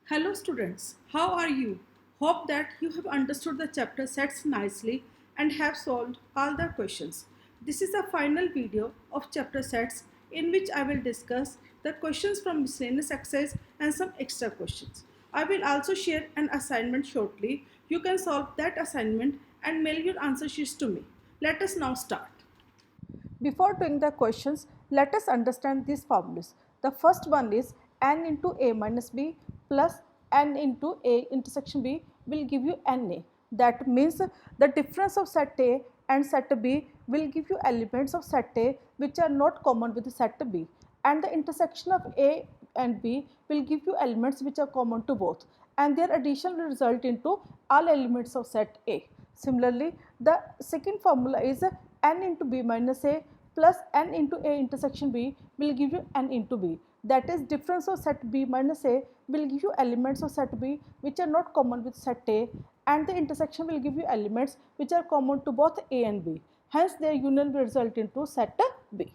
Hello students, how are you? Hope that you have understood the chapter sets nicely and have solved all the questions. This is the final video of chapter sets in which I will discuss the questions from miscellaneous exercise and some extra questions. I will also share an assignment shortly. You can solve that assignment and mail your answer sheets to me. Let us now start. Before doing the questions, let us understand these formulas. The first one is n into a minus b plus n into a intersection b will give you na. That means the difference of set A and set B will give you elements of set A which are not common with set B, and the intersection of A and B will give you elements which are common to both, and their addition will result into all elements of set A. Similarly, the second formula is n into b minus a plus n into a intersection b will give you n into b. That is, difference of set b minus a will give you elements of set b which are not common with set A, and the intersection will give you elements which are common to both a and b. Hence, their union will result into set b.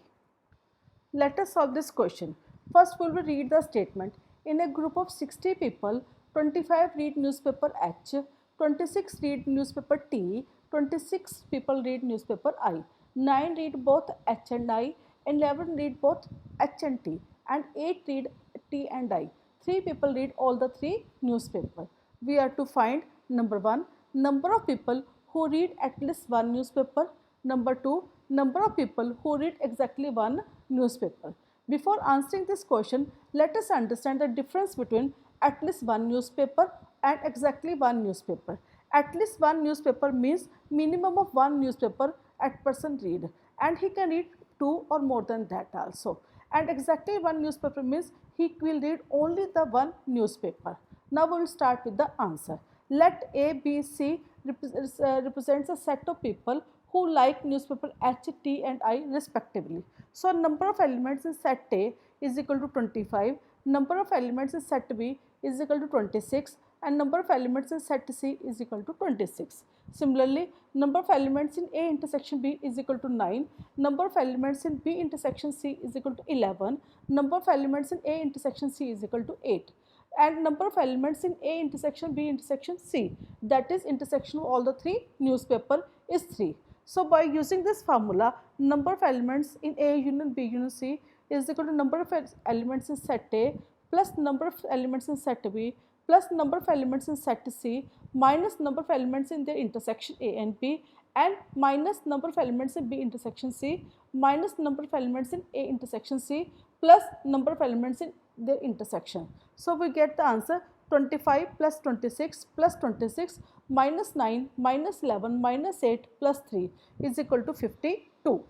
Let us solve this question. First, we will read the statement. In a group of 60 people, 25 read newspaper H, 26 read newspaper T, 26 people read newspaper I, 9 read both H and I, 11 read both H and T, and 8 read T and I. 3 people read all the 3 newspapers. We are to find number 1, number of people who read at least one newspaper. Number 2, number of people who read exactly one newspaper. Before answering this question, let us understand the difference between at least one newspaper and exactly one newspaper. At least one newspaper means minimum of one newspaper at person read, and he can read two or more than that also. And exactly one newspaper means he will read only the one newspaper. Now we will start with the answer. Let A, B, C represents a set of people who like newspaper H, T and I respectively. So, number of elements in set A is equal to 25, number of elements in set B is equal to 26, and number of elements in set C is equal to 26. Similarly, number of elements in A intersection B is equal to 9, number of elements in B intersection C is equal to 11, number of elements in A intersection C is equal to 8, and number of elements in A intersection B intersection C, that is intersection of all the 3 newspaper, is 3. So, by using this formula, number of elements in A union B union C is equal to number of elements in set A plus number of elements in set B plus number of elements in set C minus number of elements in their intersection A and B, and minus number of elements in B intersection C minus number of elements in A intersection C plus number of elements in their intersection. So, we get the answer 25 plus 26 plus 26 minus 9 minus 11 minus 8 plus 3 is equal to 52.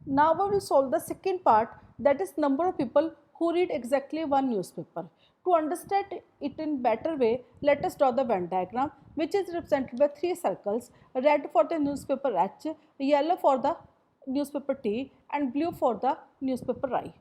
Now we will solve the second part, that is number of people who read exactly one newspaper. To understand it in better way, let us draw the Venn diagram, which is represented by 3 circles: red for the newspaper H, yellow for the newspaper T and blue for the newspaper I.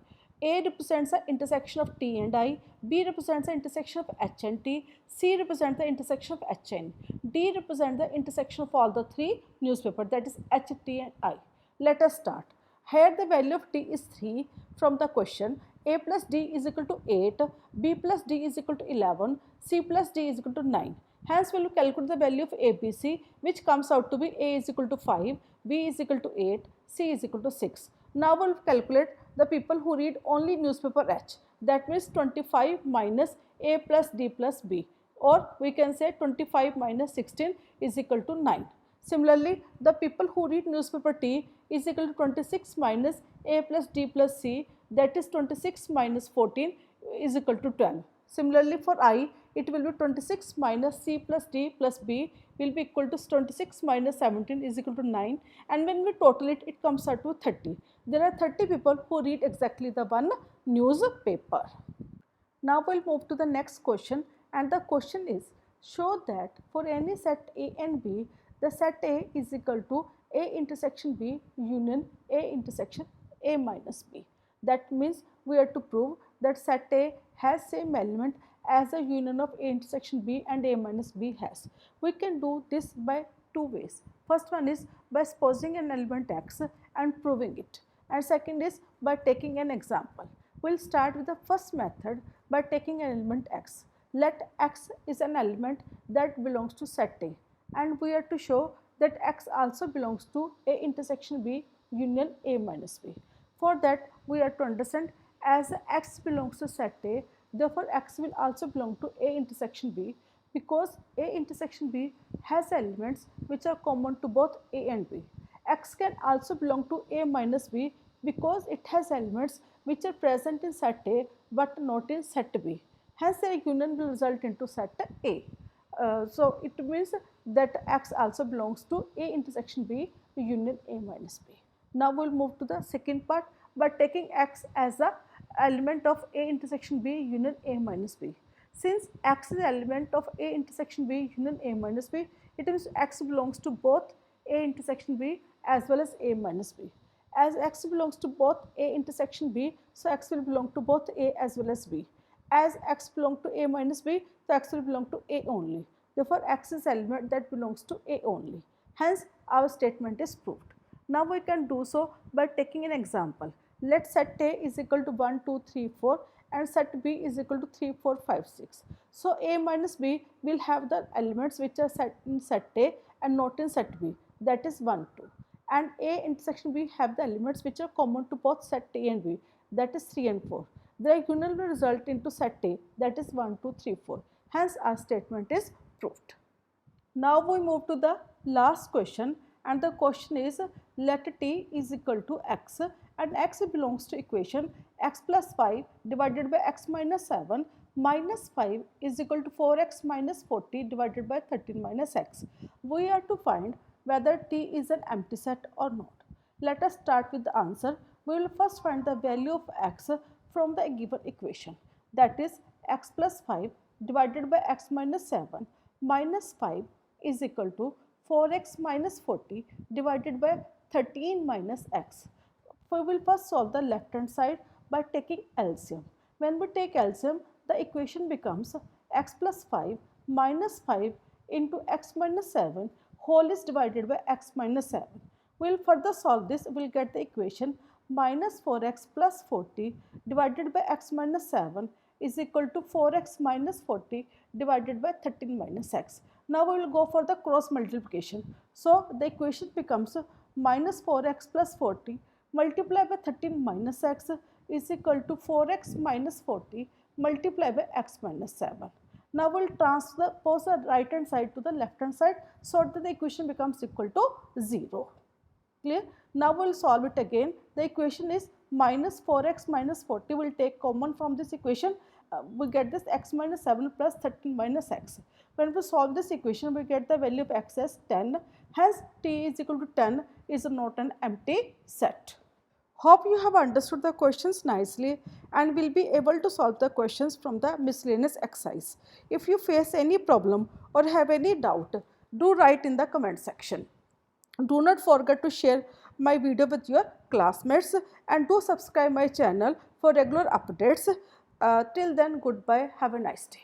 A represents the intersection of T and I, B represents the intersection of H and T, C represents the intersection of H and D represents the intersection of all the 3 newspapers, that is H, T and I. Let us start. Here the value of T is 3 from the question. A plus D is equal to 8, B plus D is equal to 11, C plus D is equal to 9. Hence, we will calculate the value of ABC, which comes out to be A is equal to 5, B is equal to 8, C is equal to 6. Now, we will calculate the people who read only newspaper H, that means 25 minus A plus D plus B, or we can say 25 minus 16 is equal to 9. Similarly, the people who read newspaper T is equal to 26 minus A plus D plus C, that is 26 minus 14 is equal to 12. Similarly, for I, it will be 26 minus C plus D plus B will be equal to 26 minus 17 is equal to 9, and when we total it, it comes out to 30. There are 30 people who read exactly the one newspaper. Now we will move to the next question, and the question is, show that for any set A and B, the set A is equal to A intersection B union A intersection A minus B. That means we are to prove that set A has same element as the union of A intersection B and A minus B has. We can do this by 2 ways. First one is by supposing an element X and proving it, and second is by taking an example. We'll start with the first method by taking an element x. Let x is an element that belongs to set A, and we are to show that x also belongs to A intersection B union A minus B. For that, we are to understand as x belongs to set A, therefore x will also belong to A intersection B, because A intersection B has elements which are common to both A and B. X can also belong to A minus B because it has elements which are present in set A but not in set B. Hence, their union will result into set A. So, it means that X also belongs to A intersection B union A minus B. Now, we will move to the second part by taking X as a element of A intersection B union A minus B. Since X is an element of A intersection B union A minus B, it means X belongs to both A intersection B as well as A minus B. As X belongs to both A intersection B, so X will belong to both A as well as B. As X belongs to A minus B, so X will belong to A only. Therefore, X is an element that belongs to A only. Hence, our statement is proved. Now, we can do so by taking an example. Let set A is equal to 1, 2, 3, 4 and set B is equal to 3, 4, 5, 6. So, A minus B will have the elements which are set in set A and not in set B, that is 1, 2. And A intersection B have the elements which are common to both set A and B, that is 3 and 4. Their union will result into set A, that is 1, 2, 3, 4. Hence, our statement is proved. Now, we move to the last question, and the question is let T is equal to x and x belongs to equation x plus 5 divided by x minus 7 minus 5 is equal to 4x minus 40 divided by 13 minus x. We are to find whether T is an empty set or not. Let us start with the answer. We will first find the value of x from the given equation, that is x plus 5 divided by x minus 7 minus 5 is equal to 4x minus 40 divided by 13 minus x. We will first solve the left hand side by taking LCM. When we take LCM, the equation becomes x plus 5 minus 5 into x minus 7 whole is divided by x minus 7. We will further solve this, we will get the equation minus 4x plus 40 divided by x minus 7 is equal to 4x minus 40 divided by 13 minus x. Now, we will go for the cross multiplication. So, the equation becomes minus 4x plus 40 multiplied by 13 minus x is equal to 4x minus 40 multiplied by x minus 7. Now, we will transpose the right hand side to the left hand side so that the equation becomes equal to 0. Clear? Now, we will solve it again. The equation is minus 4x minus 40 will take common from this equation. We get this x minus 7 plus 13 minus x. When we solve this equation, we get the value of x as 10. Hence, T is equal to 10 is not an empty set. Hope you have understood the questions nicely and will be able to solve the questions from the miscellaneous exercise. If you face any problem or have any doubt, do write in the comment section. Do not forget to share my video with your classmates and do subscribe my channel for regular updates. Till then, goodbye. Have a nice day.